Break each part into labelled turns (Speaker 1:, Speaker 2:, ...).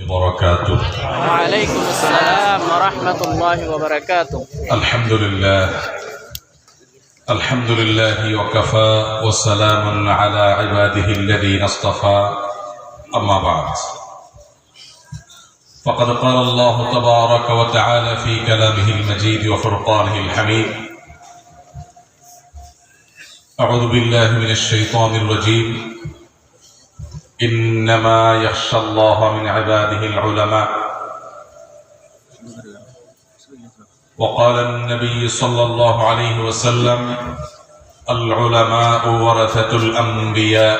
Speaker 1: وبركاته.
Speaker 2: وعليكم السلام ورحمة الله وبركاته.
Speaker 1: الحمد لله وكفى وسلام على عباده الذين اصطفى. أما بعد، فقد قال الله تبارك وتعالى في كلامه المجيد وفرقانه الحميد: أعوذ بالله من الشيطان الرجيم. إنما يخشى الله من عباده العلماء. وقال النبي صلى الله عليه وسلم: العلماء ورثة الأنبياء.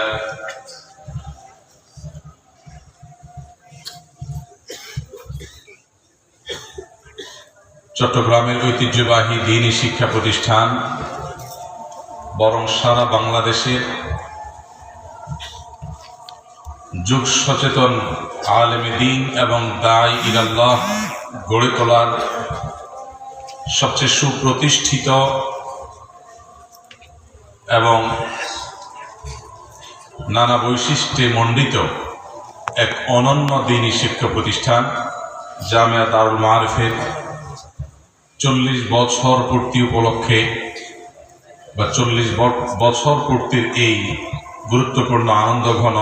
Speaker 1: চট্টগ্রামের ঐতিহ্যবাহী দ্বীনি শিক্ষা প্রতিষ্ঠান বরং সারা বাংলাদেশের যুগ সচেতন আলেমে দ্বীন এবং দাঈ ইলাল্লাহ গড়ে তোলার সবচেয়ে সুপ্রতিষ্ঠিত এবং নানা বৈশিষ্ট্যে মণ্ডিত এক অনন্য দ্বীনি শিক্ষা প্রতিষ্ঠান জামিয়া দারুল মাআরিফের 40 বছর পূর্তি উপলক্ষে বা 40 বছর পূর্তির এই গুরুত্বপূর্ণ আনন্দঘন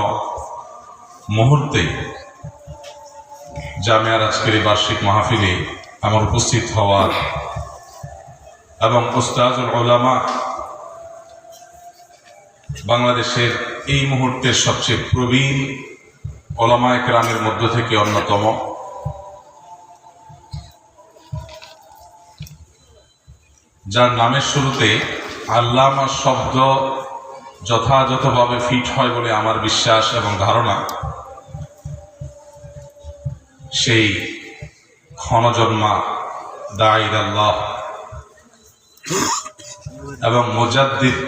Speaker 1: মুহূর্তে জামিয়ার আজকের বার্ষিক মাহফিলে আমার উপস্থিত হওয়ার এবং উস্তাজুল উলামা বাংলাদেশের এই মুহূর্তের সবচেয়ে প্রবীণ উলামায়ে কেরামের মধ্য থেকে অন্যতম, যার নামের শুরুতে আল্লামা শব্দ যথাযথভাবে ফিট হয় বলে আমার বিশ্বাস এবং ধারণা, সেই ক্ষণজন্মা দাঈ ইলাল্লাহ এবং মুজাদ্দিদ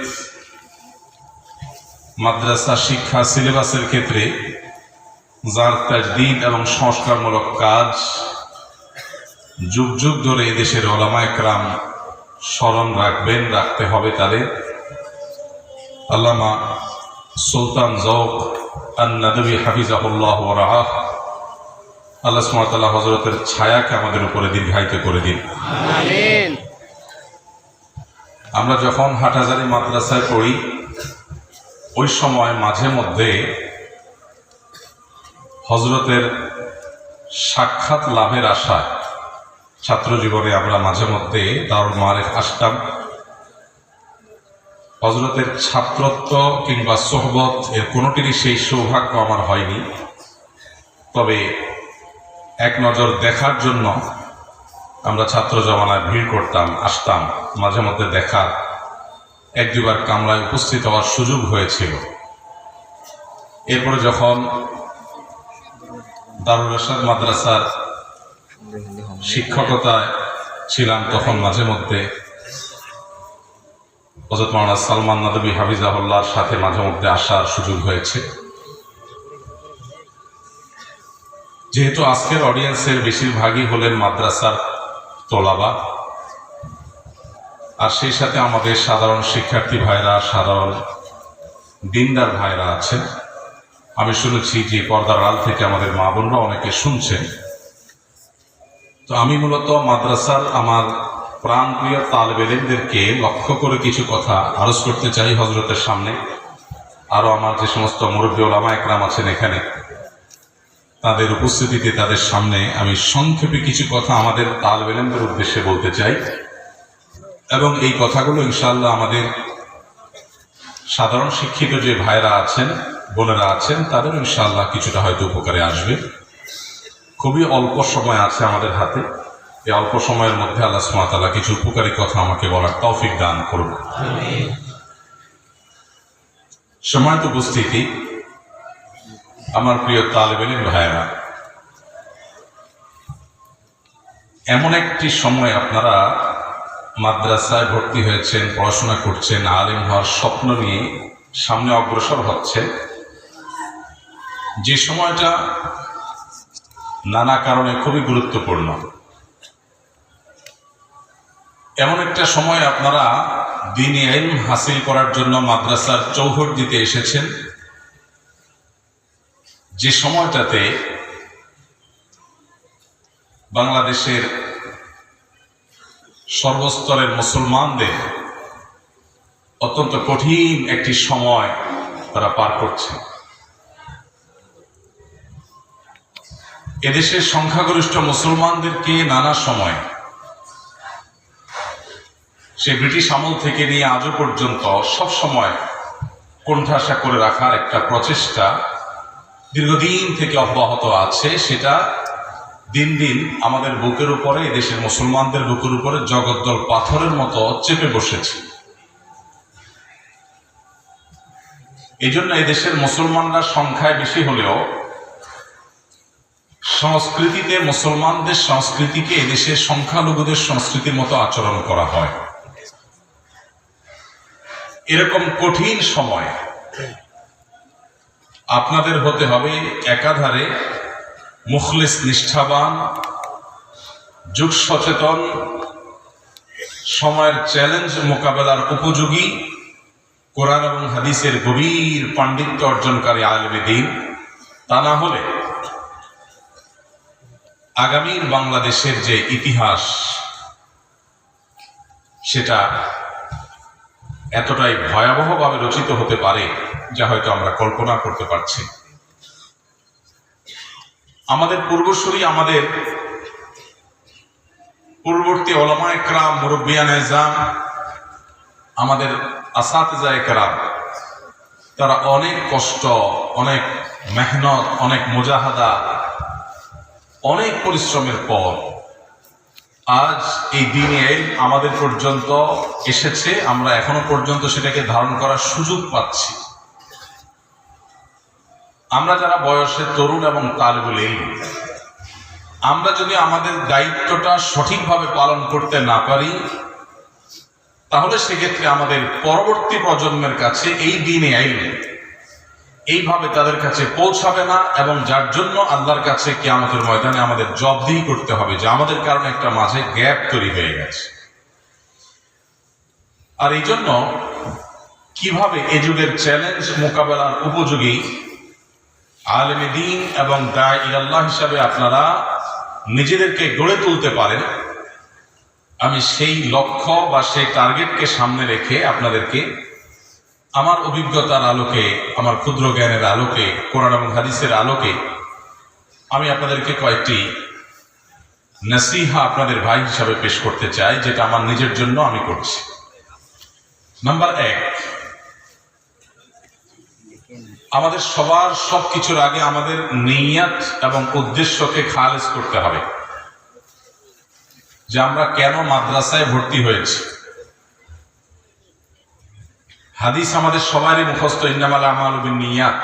Speaker 1: মাদ্রাসা শিক্ষা সিলেবাসের ক্ষেত্রে যার তাজদীদ এবং সংস্কারমূলক কাজ যুগ যুগ ধরে এদেশের উলামায়ে কেরাম স্মরণ রাখতে হবে তাদের, আল্লামা সুলতান যৌক আন-নাদভী হাফিজাহুল্লাহ ওয়া রাআহ। আল্লাহ সুবহানাহু ওয়া তাআলা হযরতের ছায়াকে আমাদের উপরে দীর্ঘায়িত করে দিন,
Speaker 2: আমিন।
Speaker 1: আমরা যখন হাটহাজারী মাদ্রাসায় পড়ি ওই সময় মাঝে মধ্যে হযরতের সাক্ষাৎ লাভের আশায় ছাত্র জীবনে আমরা মাঝে মধ্যে দারুল মাআরিফ আসতাম। হযরতের ছাত্রত্ব কিংবা সোহবত এর কোনোটিরই সেই সৌভাগ্য আমার হয়নি, তবে এক নজর দেখার জন্য আমরা ছাত্র জমানায় ভিড় করতাম, আসতাম, মাঝে মধ্যে দেখার এক দুবার কামরায় উপস্থিত হওয়ার সুযোগ হয়েছিল। এরপরে যখন দারুল ইরশাদ মাদ্রাসার শিক্ষকতায় ছিলাম তখন মাঝে মধ্যে হযরত মাওলানা সালমান নাদভী হাফিজাহুল্লাহর সাথে মাঝে মধ্যে আসার সুযোগ হয়েছে। যেহেতু আজকের অডিয়েন্সের বেশিরভাগই হলেন মাদ্রাসার তোলাবা, আর সেই সাথে আমাদের সাধারণ শিক্ষার্থী ভাইরা, সাধারণ দিনদার ভাইরা আছেন, আমি শুনেছি যে পর্দার আড়াল থেকে আমাদের মা বোনরা অনেকে শুনছেন। তো আমি মূলত মাদ্রাসার আমার প্রাণপ্রিয় তালেবে ইলমদেরকে লক্ষ্য করে কিছু কথা আরজ করতে চাই হযরতের সামনে। আরও আমার যে সমস্ত মুরব্বী উলামায়ে কেরাম আছেন এখানে, তাদের উপস্থিতিতে তাদের সামনে আমি সংক্ষেপে কিছু কথা আমাদের তালেবে ইলমদের উদ্দেশ্যে বলতে চাই, এবং এই কথাগুলো ইনশাআল্লাহ আমাদের সাধারণ শিক্ষিত যে ভাইরা আছেন, বোনেরা আছেন, তাদের ইনশাআল্লাহ কিছুটা হয়তো উপকারে আসবে। খুবই অল্প সময় আছে আমাদের হাতে, এই অল্প সময়ের মধ্যে আল্লাহ সুবহানাহু ওয়া তাআলা কিছু উপকারী কথা আমাকে বলার তৌফিক দান করুন। সম্মানিত উপস্থিতি, আমার প্রিয় তালেবে ইলম ভাইরা, এমন একটি সময় আপনারা মাদ্রাসায় ভর্তি হয়েছেন, পড়াশোনা করছেন, আলেম হওয়ার স্বপ্ন নিয়ে সামনে অগ্রসর হচ্ছেন, যে সময়টা নানা কারণে খুবই গুরুত্বপূর্ণ। এমন একটা সময় আপনারা দ্বীনি ইলম হাসিল করার জন্য মাদ্রাসার চৌহদ দিতে এসেছেন, যে সময়টাতে বাংলাদেশের সর্বস্তরের মুসলমানদের অত্যন্ত কঠিন একটি সময় তারা পার করছে। এদেশের সংখ্যাগরিষ্ঠ মুসলমানদেরকে নানা সময়, সে ব্রিটিশ আমল থেকে নিয়ে আজও পর্যন্ত সব সময় কোণঠাসা করে রাখার একটা প্রচেষ্টা দীর্ঘদিন থেকে অব্যাহত আছে। সেটা দিন দিন আমাদের বুকের উপরে, এদেশের মুসলমানদের বুকের উপরে জগদ্দল পাথরের মতো চেপে বসেছে। এই জন্য এদেশের মুসলমানরা সংখ্যায় বেশি হলেও সংস্কৃতিতে মুসলমানদের সংস্কৃতিকে এদেশের সংখ্যালঘুদের সংস্কৃতির মতো আচরণ করা হয়। এরকম কঠিন সময় আপনাদের হতে হবে একাধারে মুখলিস, নিষ্ঠাবান, যুগ সচেতন, সময়ের চ্যালেঞ্জ মোকাবেলার উপযোগী, কোরআন এবং হাদিসের গভীর পাণ্ডিত্য অর্জনকারী আলেমে দ্বীন। তা না হলে আগামীর বাংলাদেশের যে ইতিহাস, সেটা এতটাই ভয়াবহভাবে রচিত হতে পারে যা হয়তো আমরা কল্পনা করতে পারছি। আমাদের পূর্বসূরি, আমাদের পূর্ববর্তী ওলামা একরাম, মুরব্বিয়ান এজাম, আমাদের আসাতিজা একরাম, তারা অনেক কষ্ট, অনেক মেহনত, অনেক মুজাহাদা, অনেক পরিশ্রমের পর আজ এই দিনে আমাদের পর্যন্ত এসেছে। আমরা এখনো পর্যন্ত সেটাকে ধারণ করার সুযোগ পাচ্ছি। আমরা যারা বয়সে তরুণ এবং তালেবুল ইলম, আমরা যদি আমাদের দায়িত্বটা সঠিকভাবে পালন করতে না পারি, তাহলে সেক্ষেত্রে আমাদের পরবর্তী প্রজন্মের কাছে এই দিনে ইলম এইভাবে তাদের কাছে পৌঁছাবে না, এবং যার জন্য আল্লাহর কাছে কিয়ামতের ময়দানে আমাদের জবাবদিহি করতে হবে যে আমাদের কারণে একটা মাঝে গ্যাপ তৈরি হয়ে গেছে। আর এই জন্য কিভাবে এ যুগের চ্যালেঞ্জ মোকাবেলার উপযোগী আলেমে দ্বীন এবং দাঈ ইলাল্লাহ হিসাবে আপনারা নিজেদেরকে গড়ে তুলতে পারেন, আমি সেই লক্ষ্য বা সেই টার্গেটকে সামনে রেখে আপনাদেরকে আমার অভিজ্ঞতার আলোকে, আমার ক্ষুদ্র জ্ঞানের আলোকে, কোরআন এবং হাদিসের আলোকে আমি আপনাদেরকে কয়েকটি নসিহা আপনাদের ভাই হিসাবে পেশ করতে চাই, যেটা আমার নিজের জন্য আমি করছি। নাম্বার 1, আমাদের সবার সবকিছুর আগে আমাদের নিয়ত এবং উদ্দেশ্যকে খালেস করতে হবে, যে আমরা কেন মাদ্রাসায় ভর্তি হয়েছি। হাদিস আমাদের সবারই মুখস্থ, ইন্নামাল আমালু বিন্নিয়াত,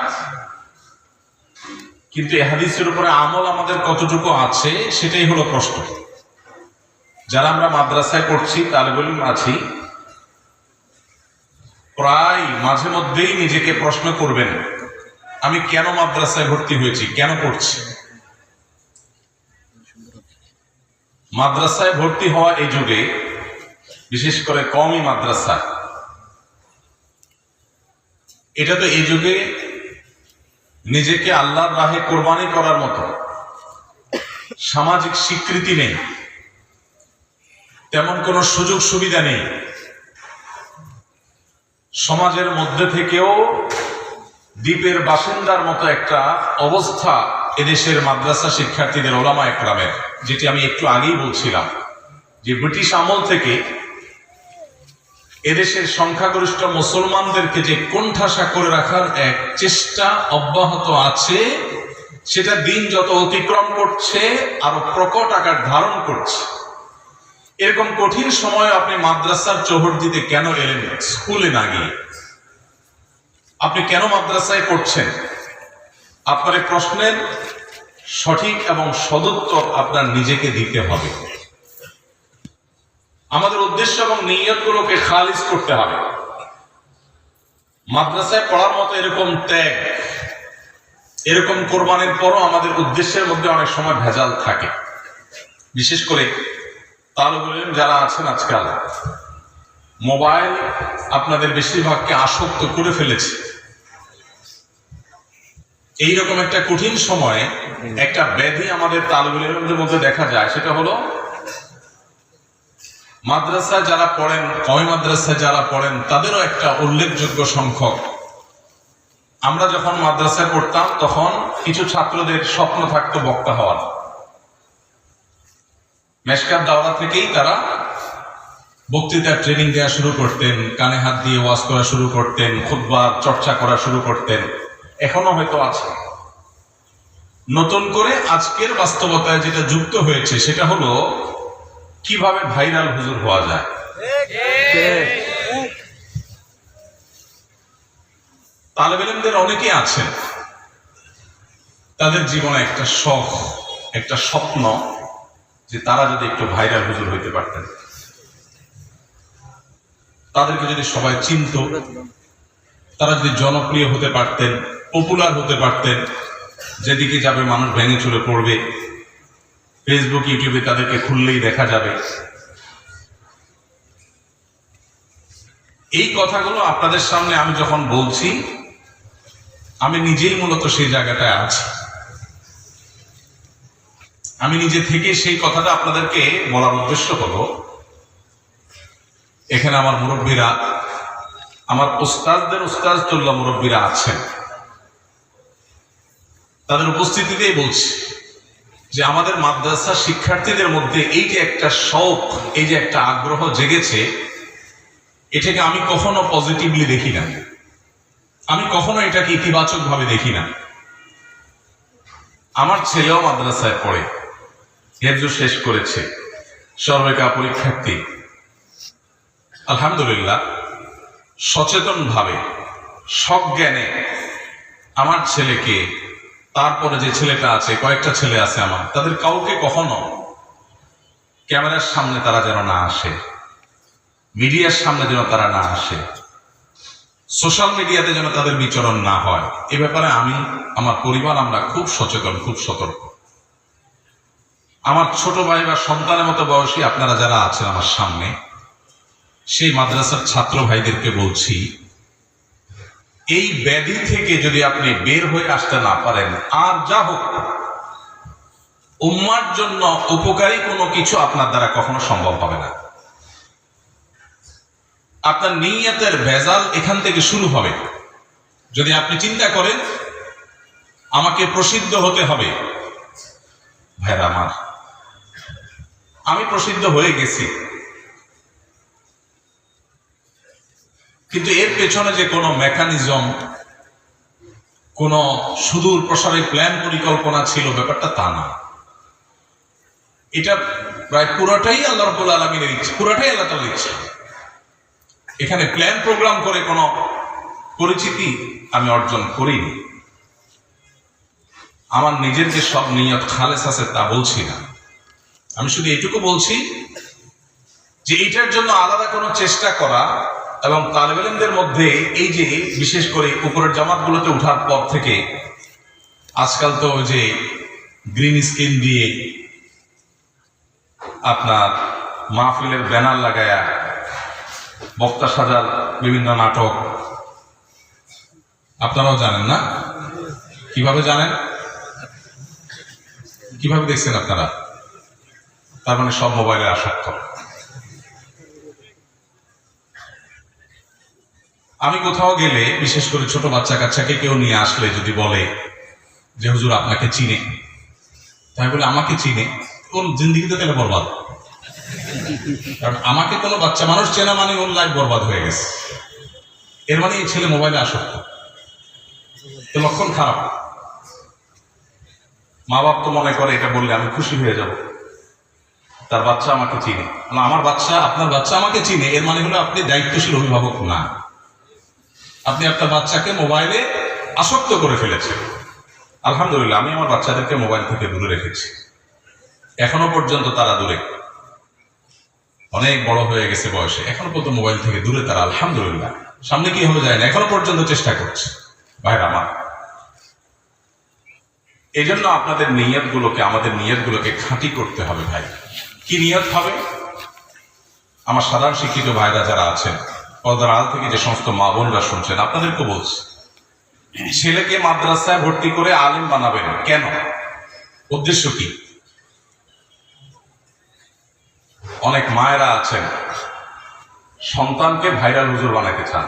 Speaker 1: কিন্তু এই হাদিসের উপরে আমল আমাদের কতটুকু আছে সেটাই হলো প্রশ্ন। যারা আমরা মাদ্রাসায় পড়ছি, তালেবুল ইলম আছি, প্রায় মাঝে মধ্যেই নিজেকে প্রশ্ন করবেন, আমি কেন মাদ্রাসায় ভর্তি হয়েছি, কেন পড়ছি। মাদ্রাসায় ভর্তি হওয়া এই যুগে, বিশেষ করে কওমি মাদ্রাসা, এটা তো এই যুগে নিজেকে আল্লাহর রাহে কোরবানি করার মতো সামাজিক স্বীকৃতি নেই, তেমন কোনো সুযোগ সুবিধা নেই। সমাজের মধ্যে থেকেও দ্বীপের বাসিন্দার মতো একটা অবস্থা এদেশের মাদ্রাসা শিক্ষার্থীদের, ওলামা একরামের, যেটি আমি একটু আগেই বলছিলাম, যে ব্রিটিশ আমল থেকে এদেশের সংখ্যাগরিষ্ঠ মুসলমানদেরকে যে কোণঠাসা করে রাখার এক চেষ্টা অব্যাহত আছে, সেটা দিন যত অতিক্রম করছে আরো প্রকট আকার ধারণ করছে। এরকম কঠিন সময় আপনি মাদ্রাসার চৌহদ্দিতে কেন এলেন, স্কুলে না গিয়ে? আপনি কেন মাদ্রাসায় পড়ছেন? আপনার এই প্রশ্নের সঠিক এবং সদুত্তর আপনার নিজেকে দিতে হবে। আমাদের উদ্দেশ্য এবং নিয়তগুলোকে খালিজ করতে হবে। মাদ্রাসায় পড়ার মতো এরকম ত্যাগ, এরকম কোরবানির পরও আমাদের উদ্দেশ্যের মধ্যে অনেক সময় ভেজাল থাকে। বিশেষ করে তালেবুল ইলম যারা আছেন, আজকাল মোবাইল আপনাদের বেশিরভাগকে আসক্ত করে ফেলেছে। এইরকম একটা কঠিন সময়ে একটা ব্যাধি আমাদের তালিবুল ইলমদের মধ্যে দেখা যায়, সেটা হলো মাদ্রাসায় যারা পড়েন, কওমি মাদ্রাসায় যারা পড়েন, তাদেরও একটা উল্লেখযোগ্য সংখ্যক, আমরা যখন মাদ্রাসায় পড়তাম তখন কিছু ছাত্রদের স্বপ্ন থাকতো বক্তা হওয়ার। মেশকাত দাওরা থেকেই তারা বক্তৃতার ট্রেনিং দেওয়া শুরু করতেন, কানে হাত দিয়ে ওয়াজ করা শুরু করতেন, খুতবা চর্চা করা শুরু করতেন, এখনো হয়তো আছে। নতুন করে আজকের বাস্তবতায় যেটা যুক্ত হয়েছে সেটা হলো কিভাবে ভাইরাল হুজুর হওয়া যায়। তালেবে ইলমদের অনেকে আছেন, তাদের জীবনে একটা শখ, একটা স্বপ্ন যে তারা যদি একটু ভাইরাল হুজুর হইতে পারতেন, তাদেরকে যদি সবাই চিনত, তারা যদি জনপ্রিয় হতে পারতেন, পপুলার হতে পারতেন, যেদিকে যাবে মানুষ ভেঙে চলে পড়বে, ফেসবুক ইউটিউবে তাদেরকে খুললেই দেখা যাবে। এই কথাগুলো আপনাদের সামনে আমি যখন বলছি, আমি নিজেই মূলত সেই জায়গাটায় আছি। আমি নিজে থেকে সেই কথাটা আপনাদেরকে বলার উদ্দেশ্য হলো, এখানে আমার মুরব্বীরা, আমার উস্তাদদের উস্তাদুল্লাহ মুরব্বীরা আছেন, তাদের উপস্থিতিতেই বলছি যে আমাদের মাদ্রাসা শিক্ষার্থীদের মধ্যে এই যে একটা শৌক, এই যে একটা আগ্রহ জেগেছে, এটাকে আমি কখনো পজিটিভলি দেখি না, আমি কখনো এটাকে ইতিবাচক ভাবে দেখি না। আমার ছেলেও মাদ্রাসায় পড়ে, হেফজ শেষ করেছে, সর্বেকা পরীক্ষার্থী। আলহামদুলিল্লাহ, সচেতন ভাবে সজ্ঞানে আমার ছেলেকে, তারপরে যে ছেলেটা আছে, কয়েকটা ছেলে আছে আমার, তাদের কাউকে কখনো ক্যামেরার সামনে তারা যেন না আসে, মিডিয়ার সামনে যেন তারা না আসে, সোশ্যাল মিডিয়াতে যেন তাদের বিচরণ না হয়, এ ব্যাপারে আমি, আমার পরিবার, আমরা খুব সচেতন, খুব সতর্ক। আমার ছোট ভাই বা সন্তানের মতো বয়সী আপনারা যারা আছেন আমার সামনে, সেই মাদ্রাসার ছাত্র ভাইদেরকে বলছি, এই ব্যাধি থেকে যদি আপনি বের হয়ে আসতে না পারেন, আর যা হোক উম্মার জন্য উপকারী কোনো কিছু আপনার দ্বারা কখনো সম্ভব হবে না। আপনার নিয়তের ভেজাল এখান থেকে শুরু হবে। যদি আপনি চিন্তা করেন আমাকে প্রসিদ্ধ হতে হবে, ভাইরা আমার, আমি প্রসিদ্ধ হয়ে গেছি, কিন্তু এর পেছনে যে কোনো মেকানিজম, কোনো সুদূর প্রসারী প্ল্যান পরিকল্পনা ছিল, ব্যাপারটা তা না। এটা প্রায় পুরোটাই আল্লাহ রাব্বুল আলামিনের ইচ্ছা, পুরোটাই আল্লাহ তাআলার ইচ্ছা। এখানে প্ল্যান প্রোগ্রাম করে কোনো পরিচিতি আমি অর্জন করিনি। আমার নিজের যে সব নিয়ত খালেস আছে তা বলছি না, আমি শুধু এটুকু বলছি যে এইটার জন্য আলাদা কোনো চেষ্টা করা, এবং তালেবে ইলমদের মধ্যে এই যে বিশেষ করে উপরের জামাতগুলোতে ওঠার পর থেকে আজকাল তো ওই যে গ্রিন স্ক্রিন দিয়ে আপনার মাহফিলের ব্যানার লাগায়া বক্তা সাজার বিভিন্ন নাটক, আপনারাও জানেন না? কিভাবে জানেন? কিভাবে দেখছেন আপনারা? তার মানে সব মোবাইলে আসক্ত। আমি কোথাও গেলে, বিশেষ করে ছোট বাচ্চা কাচ্চাকে কেউ নিয়ে আসলে যদি বলে যে হুজুর আপনাকে চিনে, তাই বলে আমাকে চিনে, কোন জিন্দিগিতে তাহলে বরবাদ। কারণ আমাকে কোনো বাচ্চা মানুষ চেনা মানে ওর লাইফ বরবাদ হয়ে গেছে, এর মানে এই ছেলে মোবাইলে আসক্ত, তো লক্ষণ খারাপ। মা বাপ তো মনে করে এটা বললে আমি খুশি হয়ে যাব, তার বাচ্চা আমাকে চিনে। আমার বাচ্চা, আপনার বাচ্চা আমাকে চিনে, এর মানে হলো আপনি দায়িত্বশীল অভিভাবক না, আপনি আপনার বাচ্চাকে মোবাইলে আসক্ত করে ফেলেছেন। আলহামদুলিল্লাহ, আমি আমার বাচ্চাদেরকে মোবাইল থেকে দূরে রেখেছি, এখনো পর্যন্ত তারা দূরে, অনেক বড় হয়ে গেছে বয়সে, এখনো পর্যন্ত মোবাইল থেকে দূরে তারা, আলহামদুলিল্লাহ। সামনে কি হয়ে যায় না, এখনো পর্যন্ত চেষ্টা করছে। ভাইরা আমার, এই জন্য আপনাদের নিয়তগুলোকে, আমাদের নিয়তগুলোকে খাঁটি করতে হবে। ভাই, কি নিয়ত হবে? আমার সাধারণ শিক্ষিত ভাইরা যারা আছেন, পর্দার আড়াল থেকে যে সমস্ত মা বোনরা শুনছেন, আপনাদেরকে বলছি, ছেলেকে মাদ্রাসায় ভর্তি করে আলেম বানাবেন, কেন? উদ্দেশ্য কি? অনেক মায়েরা আছেন সন্তানকে ভাইরাল হুজুর বানাতে চান,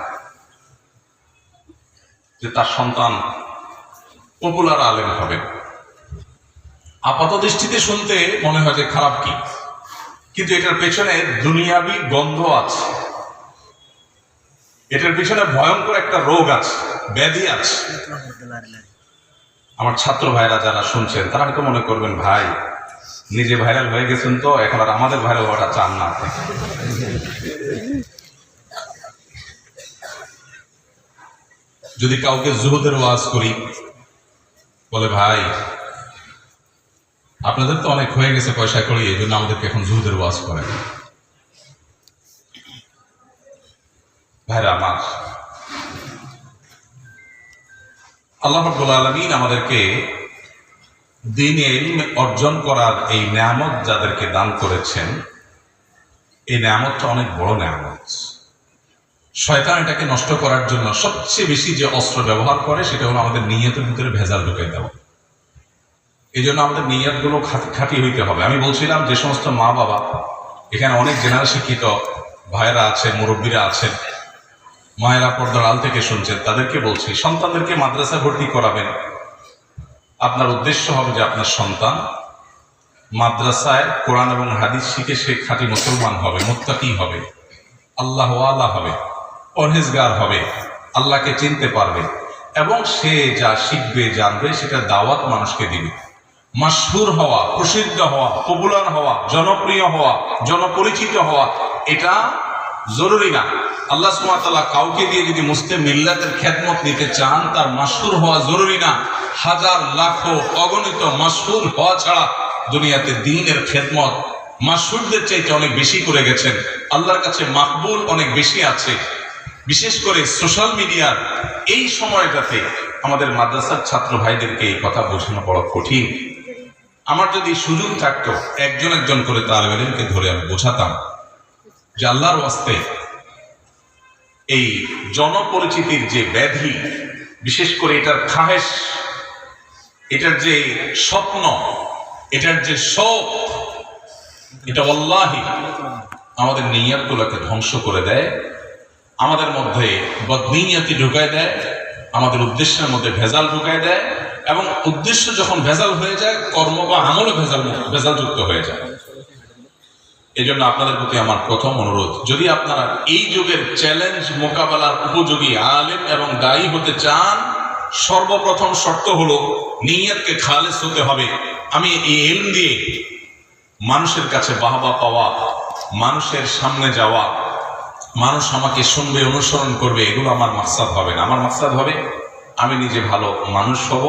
Speaker 1: যে তার সন্তান পপুলার আলেম হবে। আপাত দৃষ্টিতে শুনতে মনে হয় যে খারাপ কি, কিন্তু এটার পেছনে দুনিয়াবি গন্ধ আছে, এটার পিছনে ভয়ঙ্কর একটা রোগ আছে, ব্যাধি আছে। আমার ছাত্র ভাইরা যারা শুনছেন তারা হয়তো মনে করবেন, ভাই নিজে ভাইরাল হয়ে গেছেন তো এখন আর আমাদের ভাইরাল হওয়াটা চান না। যদি কাউকে জুহুদের ওয়াজ করি, বলে ভাই আপনাদের তো অনেক হয়ে গেছে পয়সা করি, এই জন্য আমাদেরকে এখন জুহুদের ওয়াজ করেন। ভাইরা আমার, আল্লাহ রাব্বুল আলামিন আমাদেরকে দ্বীনে ইলম অর্জন করার এই নেয়ামত যাদেরকে দান করেছেন, এই নেয়ামতটা অনেক বড় নেয়ামত। শয়তান এটাকে নষ্ট করার জন্য সবচেয়ে বেশি যে অস্ত্র ব্যবহার করে সেটা হলো আমাদের নিয়তের ভিতরে ভেজাল ঢুকিয়ে দেওয়া। এই জন্য আমাদের নিয়তগুলো খাঁটি হইতে হবে। আমি বলছিলাম যে সমস্ত মা বাবা, এখানে অনেক জেনারেল শিক্ষিত ভাইয়েরা আছেন, মুরব্বীরা আছেন, মায়েরা পর্দার আল থেকে শুনছেন, তাদেরকে বলছি সন্তানদেরকে মাদ্রাসা ভর্তি করাবেন। আপনার উদ্দেশ্য হবে যে আপনার সন্তান মাদ্রাসায় কোরআন এবং হাদিস শিখে সে খাঁটি মুসলমান হবে, মুত্তাকি হবে, আল্লাহ ওয়ালা হবে, পরহেজগার হবে, আল্লাহকে চিনতে পারবে এবং সে যা শিখবে জানবে সেটা দাওয়াত মানুষকে দিবে। মাশহুর হওয়া, প্রসিদ্ধ হওয়া, পপুলার হওয়া, জনপ্রিয় হওয়া, জনপরিচিত হওয়া এটা জরুরি না। আল্লাহ সুবহানাহু ওয়া তাআলা কাউকে দিয়ে যদি মুসলিম মিল্লাতের খেদমত নিতে চান, তার মাশহুর হওয়া জরুরি না। হাজার লাখো অগণিত মাশহুর হওয়া ছাড়া দুনিয়াতে দ্বীনের খেদমত মাশহুরদের চাইতে অনেক বেশি করে গেছেন। আল্লাহর কাছে মাকবুল অনেক বেশি আছে। বিশেষ করে সোশ্যাল মিডিয়ার এই সময়টাতে আমাদের মাদ্রাসার ছাত্র ভাইদেরকে এই কথা বোঝানো বড় কঠিন। আমার যদি সুযোগ থাকতো একজন একজন করে তালেব ইলমকে ধরে আমি বোঝাতাম যে আল্লাহর ওয়াস্তে এই জনপরিচিতির যে ব্যাধি, বিশেষ করে এটার খাহেশ, এটার যে স্বপ্ন, এটার যে শোক, এটা আল্লাহি আমাদের নিয়তগুলোকে ধ্বংস করে দেয়, আমাদের মধ্যে বদনিয়তি ঢুকায় দেয়, আমাদের উদ্দেশ্যের মধ্যে ভেজাল ঢুকায় দেয় এবং উদ্দেশ্য যখন ভেজাল হয়ে যায় কর্ম বা আমলও ভেজালযুক্ত হয়ে যায়। এই জন্য আপনাদের প্রতি আমার প্রথম অনুরোধ, যদি আপনারা এই যুগের চ্যালেঞ্জ মোকাবেলার উপযোগী আলেম এবং দায়ী হতে চান, সর্বপ্রথম শর্ত হলো নিয়তকে খালেস হতে হবে। আমি এই ইলম দিয়ে মানুষের কাছে বাহবা পাওয়া, মানুষের সামনে যাওয়া, মানুষ আমাকে শুনবে, অনুসরণ করবে, এগুলো আমার মাকসাদ হবে না। আমার মাকসাদ হবে আমি নিজে ভালো মানুষ হব,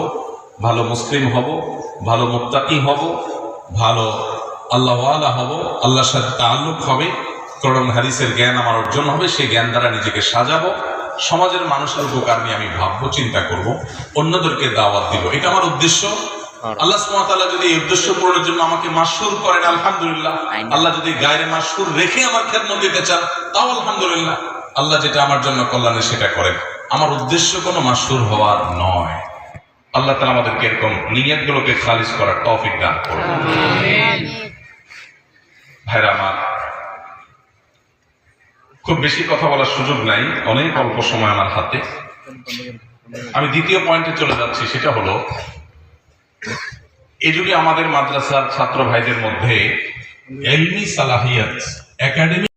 Speaker 1: ভালো মুসলিম হব, ভালো মুত্তাকি হব, ভালো আল্লাহওয়ালা হব, আল্লাহর সাথে তাআল্লুক হবে, কোরআন হাদিসের জ্ঞান আমার অর্জন হবে, সেই জ্ঞান দ্বারা নিজেকে সাজাবো, সমাজের মানুষের উপকার নিয়ে আমি ভাববো, চিন্তা করব, অন্যদেরকে দাওয়াত দিব। এটা আমার উদ্দেশ্য। আল্লাহ সুবহানাহু ওয়া তাআলা যদি এই উদ্দেশ্য পূরণের জন্য আমাকে মাশহুর করেন, আলহামদুলিল্লাহ। আল্লাহ যদি গায়রে মাশহুর রেখে আমার খেদমত দিতে চান, তাও আলহামদুলিল্লাহ। আল্লাহ যেটা আমার জন্য কল্যাণে সেটা করেন। আমার উদ্দেশ্য কোনো মাশহুর হওয়ার নয়। আল্লাহ তাআলা আমাদেরকে এরকম নিয়তগুলোকে খালিস করার তৌফিক দান করুন। আমিন। ভাইরা আমার, খুব বেশি কথা বলার সুযোগ নাই, অনেক অল্প সময় আমার হাতে। আমি দ্বিতীয় পয়েন্টে চলে যাচ্ছি, সেটা হলো এই যুগে আমাদের মাদ্রাসার ছাত্র ভাইদের মধ্যে ইলমি সালাহিয়াত, একাডেমিক